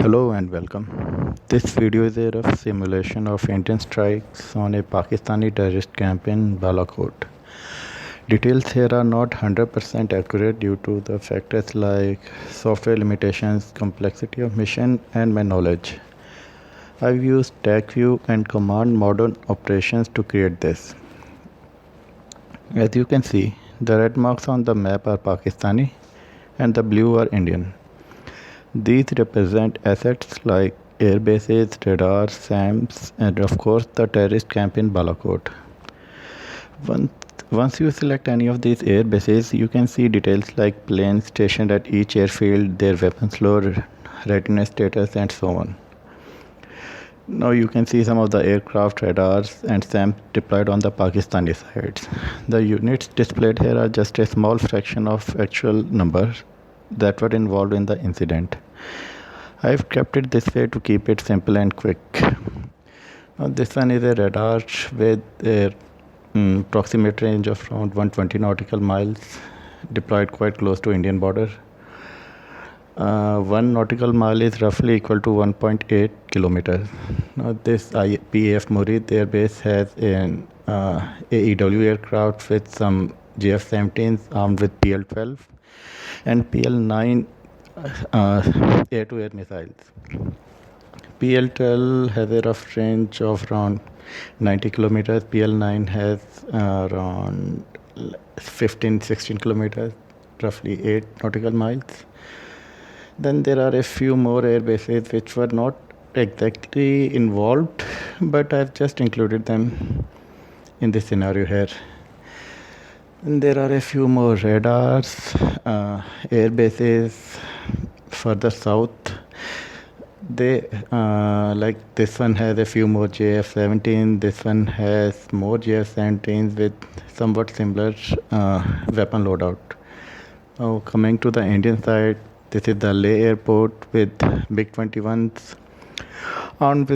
Hello and welcome. This video is a rough simulation of Indian strikes on a Pakistani terrorist camp in Balakot. Details here are not 100% accurate due to the factors like software limitations, complexity of mission, and my knowledge. I've used TagView and command modern operations to create this. As you can see, the red marks on the map are Pakistani and the blue are Indian. These represent assets like air bases, radars, SAMs, and of course the terrorist camp in Balakot. Once you select any of these air bases, you can see details like planes stationed at each airfield, their weapons load, readiness status, and so on. Now you can see some of the aircraft, radars, and SAMs deployed on the Pakistani sides. The units displayed here are just a small fraction of actual numbers that were involved in the incident. I've kept it this way to keep it simple and quick. Now this one is a radar with a approximate range of around 120 nautical miles, deployed quite close to Indian border. 1 nautical mile is roughly equal to 1.8 kilometers. Now this PAF Murid Air Base has an AEW aircraft with some JF-17s armed with PL-12 and PL-9 air-to-air missiles. PL-12 has a rough range of around 90 kilometers. PL-9 has around 15-16 kilometers, roughly 8 nautical miles. Then there are a few more air bases which were not exactly involved, but I've just included them in this scenario here. And there are a few more radars, air bases further south. They like this one has a few more JF-17. This one has more JF-17s with somewhat similar weapon loadout. Now coming to the Indian side, this is the Leh airport with MiG-21s armed with